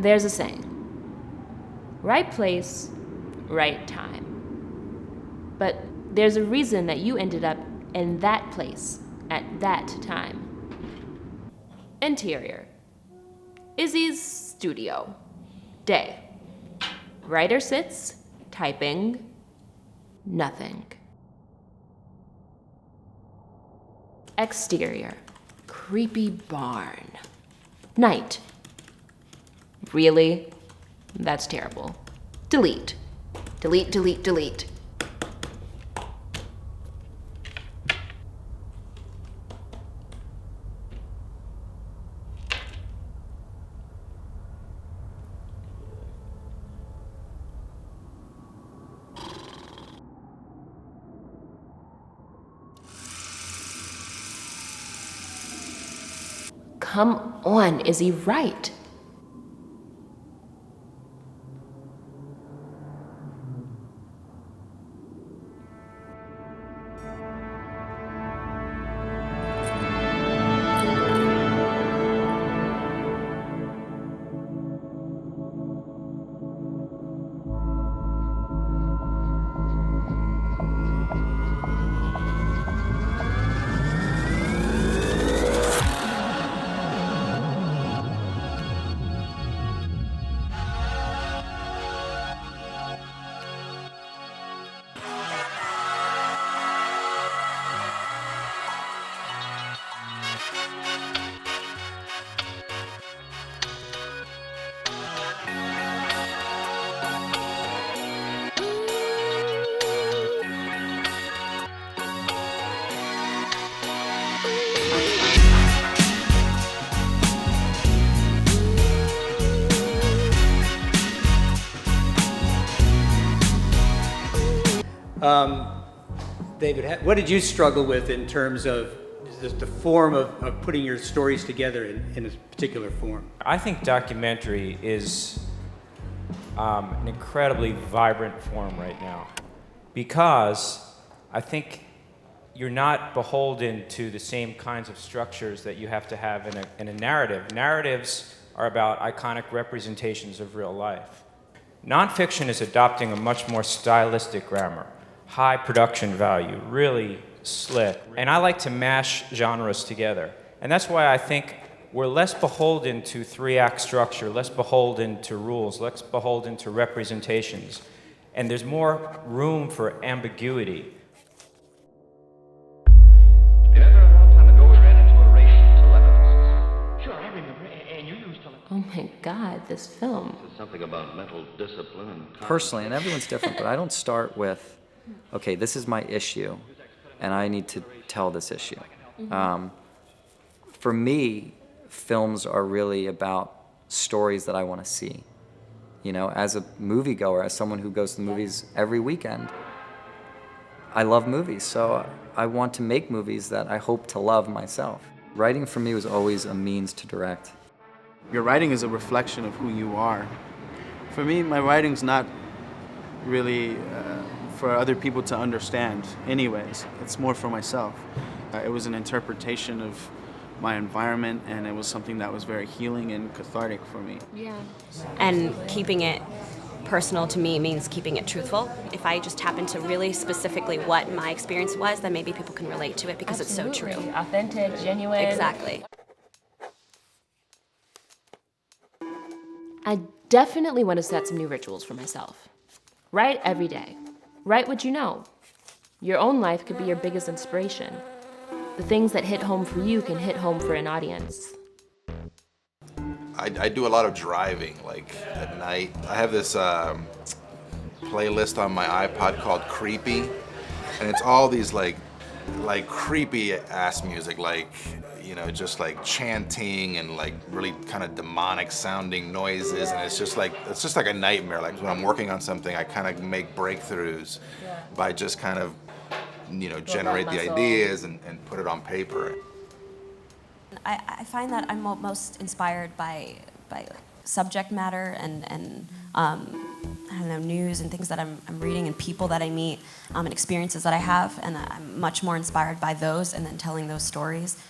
There's a saying, right place, right time. But there's a reason that you ended up in that place at that time. Interior. Izzy's studio. Day. Writer sits, typing, nothing. Exterior. Creepy barn. Night. Really? That's terrible. Delete. Delete, delete, delete. Come on, is he right? David, what did you struggle with in terms of the form of putting your stories together in a particular form? I think documentary is an incredibly vibrant form right now because I think you're not beholden to the same kinds of structures that you have to have in a narrative. Narratives are about iconic representations of real life. Nonfiction is adopting a much more stylistic grammar, high production value, really slick. And I like to mash genres together. And that's why I think we're less beholden to three-act structure, less beholden to rules, less beholden to representations. And there's more room for ambiguity. Remember a long time ago we ran into a race in telepathy? Sure, I remember. And you used telepathy. Oh my God, this film. There's something about mental discipline and Personally, and everyone's different, but I don't start with, okay, this is my issue, and I need to tell this issue. For me, films are really about stories that I want to see. You know, as a moviegoer, as someone who goes to the movies every weekend, I love movies, so I want to make movies that I hope to love myself. Writing for me was always a means to direct. Your writing is a reflection of who you are. For me, my writing's not really for other people to understand anyways. It's more for myself. It was an interpretation of my environment, and it was something that was very healing and cathartic for me. Yeah. And keeping it personal to me means keeping it truthful. If I just tap into really specifically what my experience was, then maybe people can relate to it because Absolutely. It's so true. Authentic, genuine. Exactly. I definitely want to set some new rituals for myself. Write every day. Write what you know. Your own life could be your biggest inspiration. The things that hit home for you can hit home for an audience. I do a lot of driving, like at night. I have this playlist on my iPod called Creepy, and it's all these like creepy ass music, like, you know, just like chanting and like really kind of demonic sounding noises, and it's just like a nightmare. Like when I'm working on something, I kind of make breakthroughs by just kind of, you know, generate the ideas and put it on paper. I find that I'm most inspired by subject matter and I don't know, news and things that I'm reading and people that I meet and experiences that I have, and I'm much more inspired by those and then telling those stories.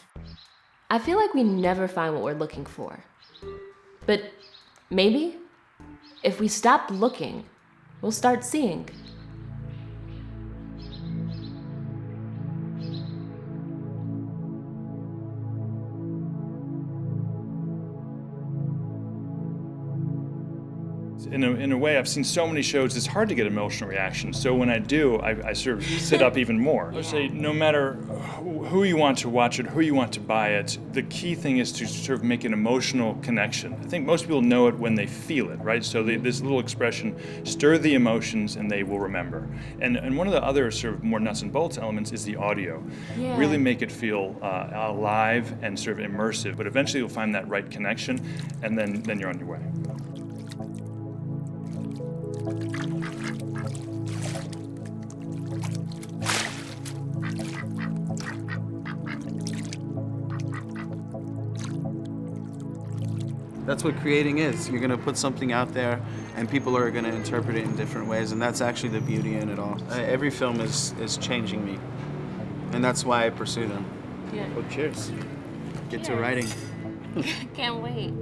I feel like we never find what we're looking for. But Maybe, if we stop looking, we'll start seeing. In a way, I've seen so many shows, it's hard to get emotional reactions. So when I do, I sort of sit up even more. I would say no matter who you want to watch it, who you want to buy it, the key thing is to sort of make an emotional connection. I think most people know it when they feel it, right? So this little expression, stir the emotions and they will remember. And one of the other sort of more nuts and bolts elements is the audio. Yeah. Really make it feel alive and sort of immersive, but eventually you'll find that right connection and then you're on your way. That's what creating is. You're gonna put something out there and people are gonna interpret it in different ways, and that's actually the beauty in it all. Every film is changing me, and that's why I pursue them. Yeah. Oh, cheers. Get to writing. Can't wait.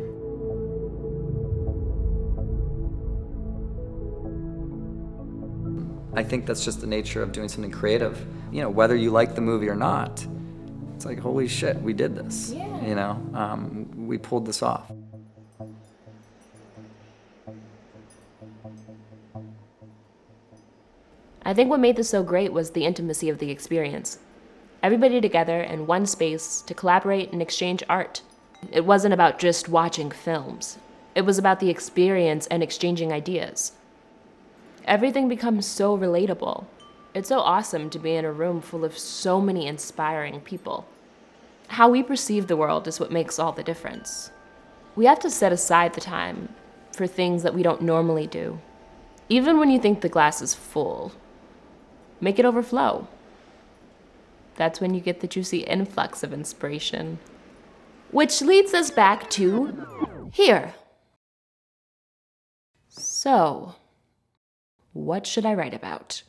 I think that's just the nature of doing something creative. You know, whether you like the movie or not, it's like, holy shit, we did this. Yeah. You know, we pulled this off. I think what made this so great was the intimacy of the experience. Everybody together in one space to collaborate and exchange art. It wasn't about just watching films. It was about the experience and exchanging ideas. Everything becomes so relatable. It's so awesome to be in a room full of so many inspiring people. How we perceive the world is what makes all the difference. We have to set aside the time for things that we don't normally do. Even when you think the glass is full, make it overflow. That's when you get the juicy influx of inspiration. Which leads us back to here. So, what should I write about?